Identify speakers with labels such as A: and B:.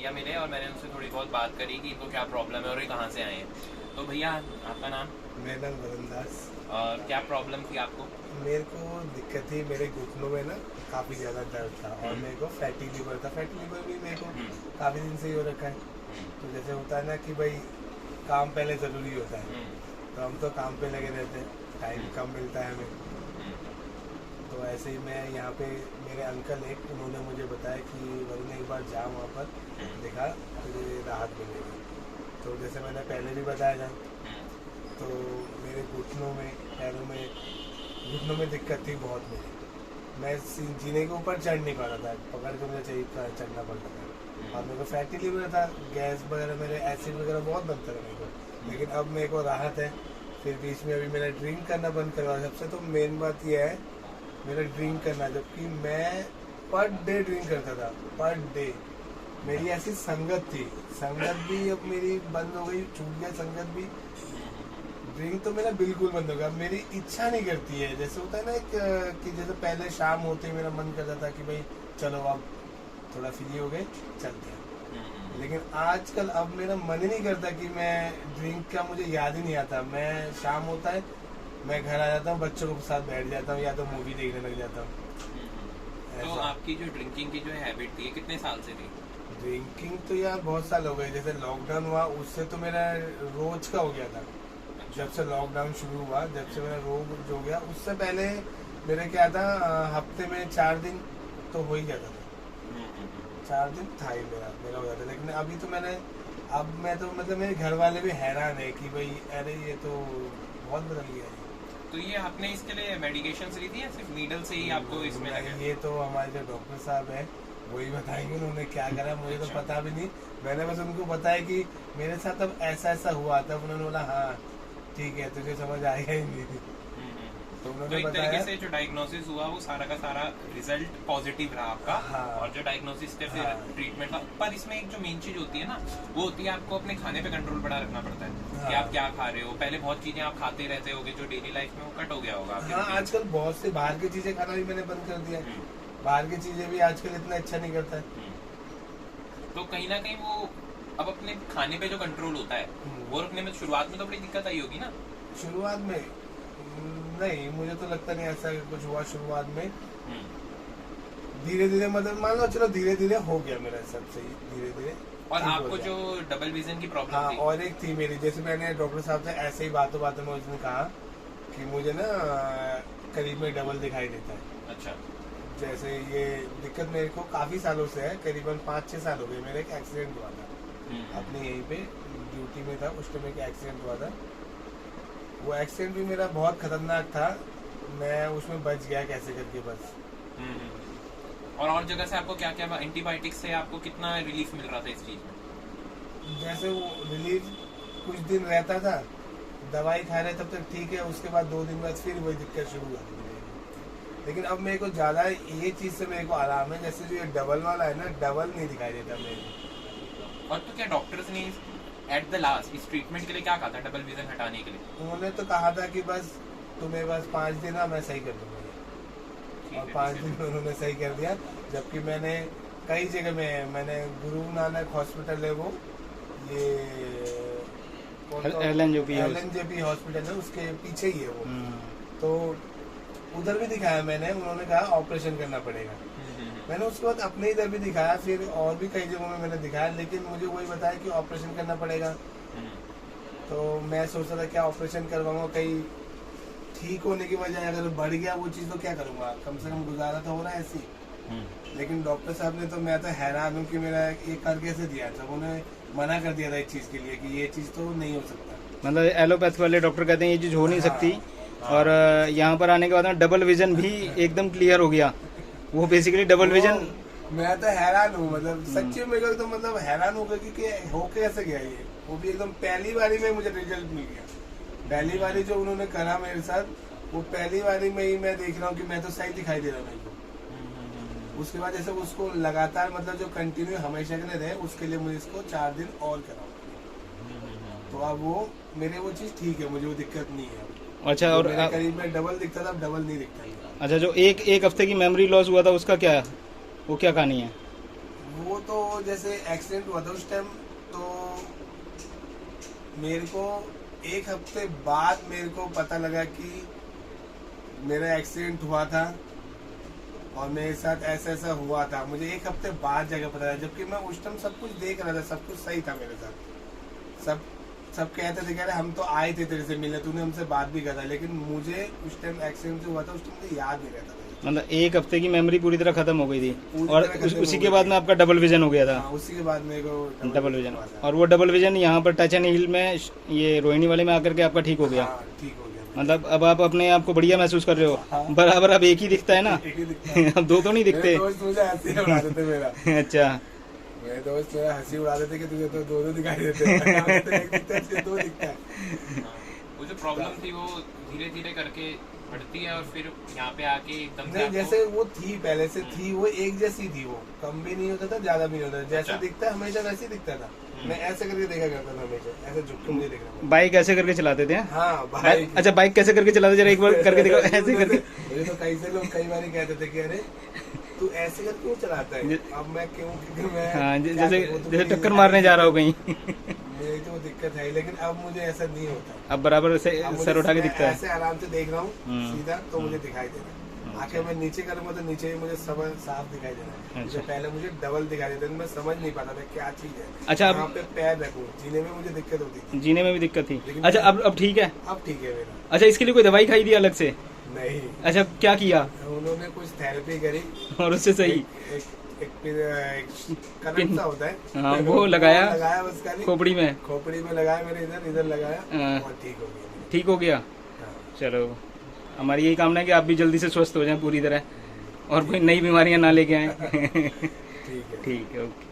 A: भैया मिले और मैंने उनसे थोड़ी बहुत बात करी कि इनको क्या प्रॉब्लम है और ये कहाँ से आए हैं। तो भैया आपका नाम?
B: मेरा नाम वरुण दास।
A: और क्या प्रॉब्लम थी आपको?
B: मेरे को दिक्कत थी, मेरे घुटनों में ना काफ़ी ज़्यादा दर्द था और मेरे को फैटी लीवर था। फैटी लीवर भी मेरे को काफ़ी दिन से ही हो रखा है। तो जैसे होता है ना कि भाई काम पहले ज़रूरी होता है, तो हम तो काम पे लगे रहते हैं, टाइम कम मिलता है हमें। तो ऐसे ही मैं यहाँ पे मेरे अंकल एक उन्होंने मुझे बताया कि वरुण एक बार जा वहाँ पर देखा तुझे राहत मिलेगी। तो जैसे मैंने पहले भी बताया था, तो मेरे घुटनों में पैरों में घुटनों में दिक्कत थी बहुत मेरी। मैं जीने के ऊपर चढ़ नहीं पा रहा था, पकड़ के मुझे चाहिए चढ़ना पड़ता था। और मेरे को फैटी लीवर था, गैस वगैरह मेरे एसिड वगैरह बहुत बनता था मेरे को। लेकिन अब मेरे को राहत है। फिर बीच में अभी मैंने ड्रिंक करना बंद करवा। सबसे तो मेन बात यह है मेरा ड्रिंक करना, जबकि मैं पर डे ड्रिंक करता था, पर डे। मेरी ऐसी संगत थी, संगत भी अब मेरी बंद हो गई, छूट गया संगत भी। ड्रिंक तो मेरा बिल्कुल बंद हो गया। मेरी इच्छा नहीं करती है, जैसे होता है ना कि जैसे पहले शाम होते ही मेरा मन करता था कि भाई चलो अब थोड़ा फ्री हो गए चलते हैं। लेकिन आजकल अब मेरा मन ही नहीं करता कि मैं ड्रिंक का, मुझे याद ही नहीं आता। मैं शाम होता है मैं घर आ जाता हूँ, बच्चों के साथ बैठ जाता हूँ या तो मूवी देखने लग जाता हूँ।
A: तो आपकी जो ड्रिंकिंग की जो हैबिट थी कितने साल से थी?
B: ड्रिंकिंग तो यार बहुत साल हो गए। जैसे लॉकडाउन हुआ उससे तो मेरा रोज का हो गया था। जब से लॉकडाउन शुरू हुआ, जब से मेरा रोज हो गया, उससे पहले मेरे क्या था, हफ्ते में 4 दिन तो हो ही जाता था। 4 दिन था ही मेरा हो जाता। लेकिन अभी तो अब मैं तो मतलब मेरे घर वाले भी हैरान है कि भाई अरे ये तो बहुत बदल गया है।
A: तो ये आपने इसके लिए मेडिकेशन ली थी या सिर्फ नीडल से ही आपको इसमें लगा?
B: ये तो हमारे जो डॉक्टर साहब है वही बताएंगे उन्होंने क्या करा, मुझे तो पता भी नहीं। मैंने बस उनको बताया कि मेरे साथ अब ऐसा ऐसा हुआ, तब उन्होंने बोला हाँ ठीक है तुझे समझ आएगा ही नहीं। तो
A: तो एक तरीके से जो डायग्नोसिस हुआ वो सारा का सारा रिजल्ट पॉजिटिव रहा आपका।
B: हाँ। और
A: जो डायग्नोसिस के फिर
B: हाँ।
A: ट्रीटमेंट था। पर इसमें एक जो मेन चीज होती है ना, वो होती है आपको अपने खाने पे कंट्रोल बड़ा रखना पड़ता है।
B: हाँ।
A: कि आप क्या खा रहे हो। पहले बहुत चीजें आप खाते रहते होगे जो डेली लाइफ में वो कट हो गया होगा।
B: हाँ, आजकल बहुत से बाहर की चीजें खाना भी मैंने बंद कर दिया। बाहर की चीजें भी आजकल इतना अच्छा नहीं करता है।
A: तो कहीं ना कहीं वो अब अपने खाने पे जो कंट्रोल होता है वो रखने में शुरुआत में तो बड़ी दिक्कत आई होगी ना?
B: शुरुआत में नहीं, मुझे तो लगता नहीं ऐसा कुछ हुआ शुरुआत में। धीरे धीरे मतलब मान लो चलो धीरे धीरे हो गया मेरा सब सही, धीरे धीरे।
A: और आपको जो डबल विजन की प्रॉब्लम
B: हाँ,
A: थी?
B: और एक थी मेरी, जैसे मैंने डॉक्टर साहब से ऐसे ही बातों बातों में उसने कहा कि मुझे ना करीब में डबल दिखाई देता है।
A: अच्छा।
B: जैसे ये दिक्कत मेरे को काफी सालों से है, करीबन 5-6 साल हो गए। मेरा एक एक्सीडेंट हुआ था अपने यहीं पे, ड्यूटी में था उस टाइम, एक एक्सीडेंट हुआ था। वो एक्सीडेंट भी मेरा बहुत खतरनाक था, मैं उसमें बच गया कैसे करके बस।
A: और जगह से आपको क्या क्या एंटीबायोटिक्स से आपको कितना रिलीफ मिल रहा था इस चीज में?
B: जैसे वो रिलीफ कुछ दिन रहता था, दवाई खा रहे तब तक ठीक है, उसके बाद 2 दिन बाद फिर वही दिक्कत शुरू हो गई। लेकिन अब मेरे को ज्यादा ये चीज से मेरे को आराम है। जैसे जो ये डबल वाला है ना, डबल नहीं दिखाई देता मेरे को।
A: और तो क्या डॉक्टर्स ने एट द लास्ट इस ट्रीटमेंट के लिए क्या कहा था डबल विजन हटाने के लिए?
B: उन्होंने तो कहा था कि बस तुम्हें बस 5 दिन मैं सही कर दूंगा। और 5 दिन में उन्होंने सही कर दिया। जबकि मैंने कई जगह में, मैंने गुरु नानक हॉस्पिटल है वो, ये LNJP हॉस्पिटल है, उसके पीछे ही है वो। तो उधर भी दिखाया मैंने, उन्होंने कहा ऑपरेशन करना पड़ेगा। मैंने उसके बाद अपने इधर भी दिखाया, फिर और भी कई जगहों में मैंने दिखाया, लेकिन मुझे वही बताया कि ऑपरेशन करना पड़ेगा। तो मैं सोच रहा था क्या ऑपरेशन करवाऊंगा, कहीं ठीक होने की बजाय अगर बढ़ गया वो चीज़ तो क्या करूंगा, कम से कम गुजारा तो हो रहा है ऐसी। लेकिन डॉक्टर साहब ने तो, मैं तो हैरान हूँ कि मेरा ये कर कैसे दिया था। उन्होंने मना कर दिया था इस चीज़ के लिए कि ये चीज़ तो नहीं हो सकता।
C: मतलब एलोपैथ वाले डॉक्टर कहते हैं ये चीज़ हो नहीं सकती। और यहाँ पर आने के बाद डबल विजन भी एकदम क्लियर हो गया। वो बेसिकली डबल विजन,
B: मैं तो हैरान हूँ, मतलब सच्ची मेरे को तो मतलब हैरान हो गया कि हो कैसे गया ये। वो भी एकदम पहली बारी में मुझे रिजल्ट मिल गया। पहली बारी जो उन्होंने करा मेरे साथ, वो पहली बारी में ही मैं देख रहा हूँ कि मैं तो सही दिखाई दे रहा हूँ मेरे को। उसके बाद जैसे उसको लगातार मतलब जो कंटिन्यू हमेशा के लिए रहे, उसके लिए मुझे इसको 4 दिन और कराऊँ। तो अब वो मेरे वो चीज़ ठीक है, मुझे वो दिक्कत नहीं है।
C: अच्छा। और
B: करीब में डबल दिखता था, अब डबल नहीं दिखता है।
C: अच्छा, जो एक हफ्ते की मेमोरी लॉस हुआ था उसका क्या है, वो क्या कहानी है?
B: वो तो जैसे एक्सीडेंट हुआ था उस टाइम, तो मेरे को 1 हफ्ते बाद मेरे को पता लगा कि मेरा एक्सीडेंट हुआ था और मेरे साथ ऐसा ऐसा हुआ था। मुझे 1 हफ्ते बाद जाकर पता लगा, जबकि मैं उस टाइम सब कुछ देख रहा था, सब कुछ सही था मेरे साथ। सब कहते थे, कह रहे हम तो आए थे तेरे से मिलने, तूने हमसे बात भी करा, लेकिन मुझे उस टाइम एक्सीडेंट हुआ था, उस टाइम मुझे याद नहीं रहता था।
C: मतलब 1 हफ्ते की मेमोरी पूरी तरह खत्म हो गई थी
B: पूरी
C: और
B: तरह खत्म
C: उसी
B: हो
C: के
B: गई
C: बाद
B: थी।
C: में आपका डबल विजन हो गया था।
B: हाँ, उसी के बाद मेरे को
C: डबल विजन,
B: हुआ था।
C: और वो डबल विजन यहाँ पर टच एंड हील में ये रोहिणी वाले में आकर के आपका ठीक हो गया।
B: हाँ, ठीक हो गया।
C: मतलब अब आप अपने आप को बढ़िया महसूस कर रहे हो।
B: हाँ।
C: बराबर अब एक ही दिखता है ना।
B: एक ही दिखता है।
C: अब 2 तो नहीं दिखते।
B: मेरे दोस्त मुझे हंसी उड़ा देते मेरा।
C: अच्छा,
B: मेरे दोस्त मेरा हंसी उड़ा देते कि तुझे तो 2 दिखाई देते हैं। तो एक दिखता है, तुझे 2 दिखता है।
A: हाँ, वो जो प्रॉब्लम थी वो धीरे धीरे करके बढ़ती है और फिर यहाँ पे आके एकदम से
B: नहीं,
A: आपको-
B: जैसे वो थी पहले से थी, वो एक जैसी थी, वो कम भी नहीं होता था, ज्यादा भी नहीं होता था, जैसा
A: अच्छा।
B: दिखता है हमेशा वैसे ही दिखता था। मैं ऐसे करके देखा करता था हमेशा, ऐसे झुक के मुझे देखना पड़ता
C: बाइक ऐसे करके चलाते थे?
B: था। हाँ भाई।
C: अच्छा, बाइक कैसे करके चलाते, जरा एक बार करके दिखाओ ऐसे करके।
B: मुझे तो कई से लोग कई बार कहते थे कि अरे तू ऐसे कर क्यों चलाता है। अब मैं क्यों, क्योंकि मैं
C: हाँ,
B: क्या
C: जैसे
B: करूं, वो तो
C: जैसे
B: मेरी
C: टक्कर मारने जा रहा हो कहीं।
B: मेरी तो वो दिक्कत है, लेकिन अब मुझे ऐसा नहीं होता।
C: अब बराबर से
B: अब मुझे
C: सर उठा के
B: मैं
C: दिखता है।
B: ऐसे आराम से देख रहा हूँ
C: हम्म।
B: सीधा, तो मुझे दिखाई दे रहा है। आके मैं नीचे करूंगा तो नीचे भी मुझे सब साफ दिखाई दे रहा है।
C: अच्छा।
B: जो पहले मुझे डबल दिखाई देता था, मैं समझ नहीं पाता था क्या चीज है।
C: अच्छा, अब-
B: यहाँ पे पैर रखूं, जीने में मुझे दिक्कत होती थी।
C: जीने में भी दिक्कत थी।
B: लेकिन-
C: अच्छा, अब ठीक है।
B: अब ठीक है मेरा।
C: अच्छा, इसके लिए कोई दवाई खाई थी अलग से?
B: नहीं,
C: अच्छा, क्या किया
B: उन्होंने कुछ थेरेपी करी
C: और उससे सही?
B: एक करंट सा होता है।
C: हाँ, वो लगाया
B: बस खाली
C: खोपड़ी में।
B: खोपड़ी में लगाया, मेरे इधर लगाया
C: हाँ।
B: और ठीक हो गया।
C: ठीक हो गया।
B: हाँ।
C: चलो, हमारी यही कामना है कि आप भी जल्दी से स्वस्थ हो जाएं पूरी तरह और कोई नई बीमारियां ना लेके आए।
B: ठीक है।
C: ठीक है, ओके।